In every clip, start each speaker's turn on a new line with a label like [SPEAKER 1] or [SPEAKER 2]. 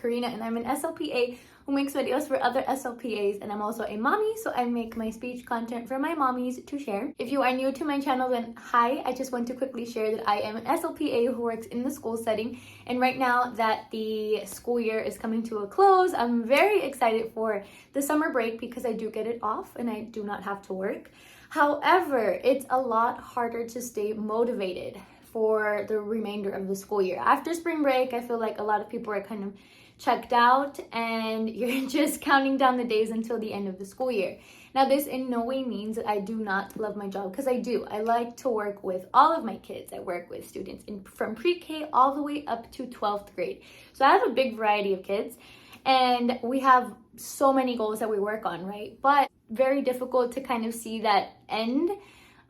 [SPEAKER 1] Karina, and I'm an SLPA who makes videos for other SLPAs, and I'm also a mommy, so I make my speech content for my mommies to share. If you are new to my channel, then hi, I just want to quickly share that I am an SLPA who works in the school setting, and right now that the school year is coming to a close, I'm very excited for the summer break because I do get it off and I do not have to work. However, it's a lot harder to stay motivated for the remainder of the school year. After spring break, I feel like a lot of people are kind of checked out and you're just counting down the days until the end of the school year. Now, this in no way means that I do not love my job, because I do. I like to work with all of my kids. I work with students from pre-K all the way up to 12th grade. So I have a big variety of kids and we have so many goals that we work on, right? But very difficult to kind of see that end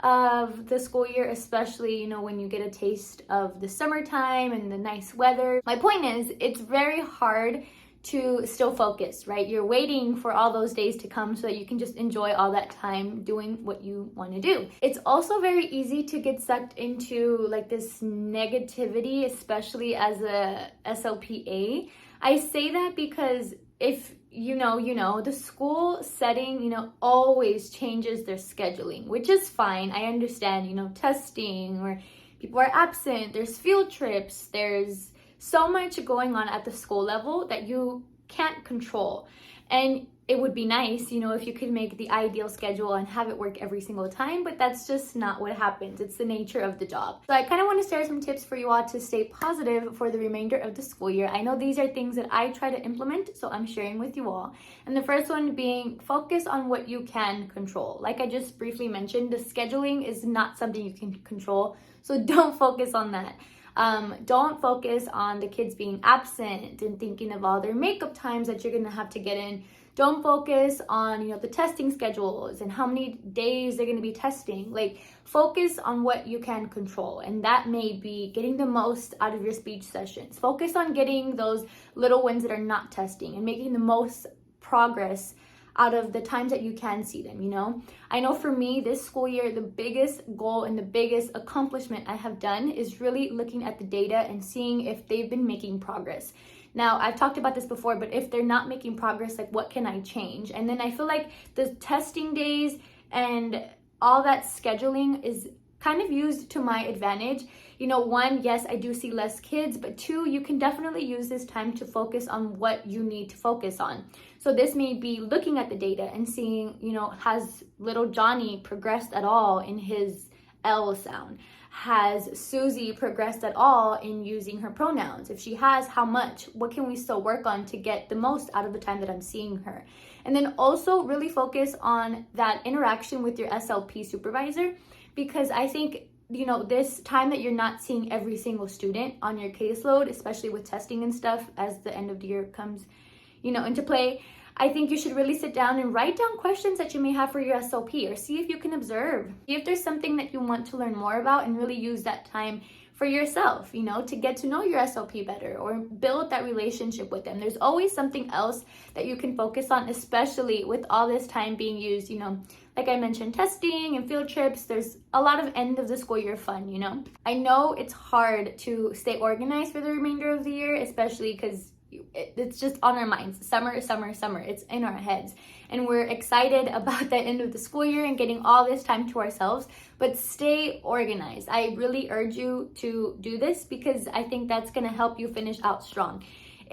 [SPEAKER 1] of the school year, especially, you know, when you get a taste of the summertime and the nice weather. My point is, it's very hard to still focus, right? You're waiting for all those days to come so that you can just enjoy all that time doing what you want to do. It's also very easy to get sucked into like this negativity, especially as a SLPA. I say that because if you know, the school setting, you know, always changes their scheduling, which is fine. I understand, you know, testing or people are absent, there's field trips, there's so much going on at the school level that you can't control. And it would be nice, you know, if you could make the ideal schedule and have it work every single time, but that's just not what happens. It's the nature of the job. So I kind of want to share some tips for you all to stay positive for the remainder of the school year. I know these are things that I try to implement, so I'm sharing with you all. And the first one being focus on what you can control. Like I just briefly mentioned, the scheduling is not something you can control, so don't focus on that. Don't focus on the kids being absent and thinking of all their makeup times that you're gonna have to get in. Don't focus on, you know, the testing schedules and how many days they're gonna be testing. Like, focus on what you can control, and that may be getting the most out of your speech sessions. Focus on getting those little wins that are not testing and making the most progress out of the times that you can see them, you know? I know for me, this school year, the biggest goal and the biggest accomplishment I have done is really looking at the data and seeing if they've been making progress. Now, I've talked about this before, but if they're not making progress, like, what can I change? And then I feel like the testing days and all that scheduling is kind of used to my advantage. You know, one, yes, I do see less kids, but two, you can definitely use this time to focus on what you need to focus on. So this may be looking at the data and seeing, you know, has little Johnny progressed at all in his L sound? Has Susie progressed at all in using her pronouns? If she has, how much? What can we still work on to get the most out of the time that I'm seeing her? And then also really focus on that interaction with your SLP supervisor, because I think, you know, this time that you're not seeing every single student on your caseload, especially with testing and stuff as the end of the year comes, you know, into play, I think you should really sit down and write down questions that you may have for your SLP, or see if you can observe. See if there's something that you want to learn more about, and really use that time for yourself, you know, to get to know your SLP better or build that relationship with them. There's always something else that you can focus on, especially with all this time being used, you know, like I mentioned, testing and field trips. There's a lot of end of the school year fun, you know. I know it's hard to stay organized for the remainder of the year, especially because it's just on our minds. Summer, summer, summer. It's in our heads. And we're excited about the end of the school year and getting all this time to ourselves. But stay organized. I really urge you to do this, because I think that's going to help you finish out strong.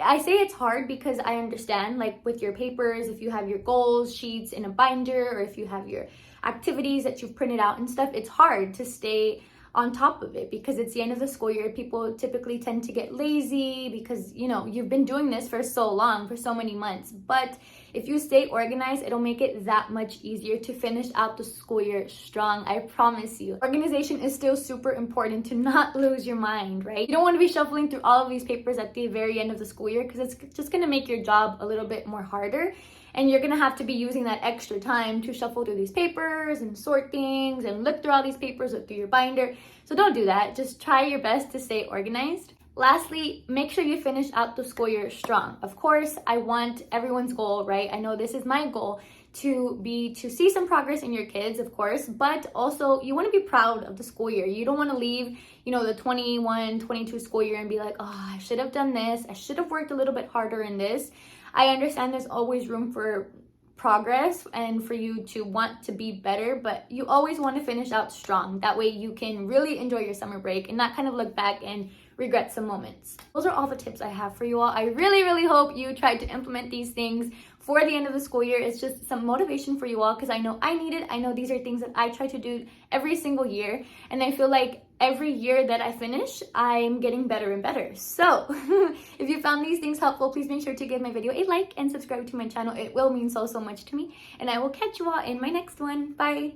[SPEAKER 1] I say it's hard because I understand, like with your papers, if you have your goals sheets in a binder, or if you have your activities that you've printed out and stuff, it's hard to stay on top of it because it's the end of the school year. People typically tend to get lazy because, you know, you've been doing this for so long, for so many months. But if you stay organized, it'll make it that much easier to finish out the school year strong. I promise you. Organization is still super important to not lose your mind, right? You don't want to be shuffling through all of these papers at the very end of the school year, because it's just going to make your job a little bit more harder. And you're going to have to be using that extra time to shuffle through these papers and sort things and look through all these papers, look through your binder. So don't do that. Just try your best to stay organized. Lastly, make sure you finish out the school year strong. Of course, I want everyone's goal, right? I know this is my goal, to see some progress in your kids, of course, but also you want to be proud of the school year. You don't want to leave, the 21-22 school year and be like, oh, I should have done this. I should have worked a little bit harder in this. I understand there's always room for progress and for you to want to be better, but you always want to finish out strong. That way you can really enjoy your summer break and not kind of look back and regret some moments. Those are all the tips I have for you all. I really, really hope you tried to implement these things for the end of the school year. It's just some motivation for you all because I know I need it. I know these are things that I try to do every single year, and I feel like every year that I finish, I'm getting better and better. So if you found these things helpful, please make sure to give my video a like and subscribe to my channel. It will mean so much to me, and I will catch you all in my next one. Bye.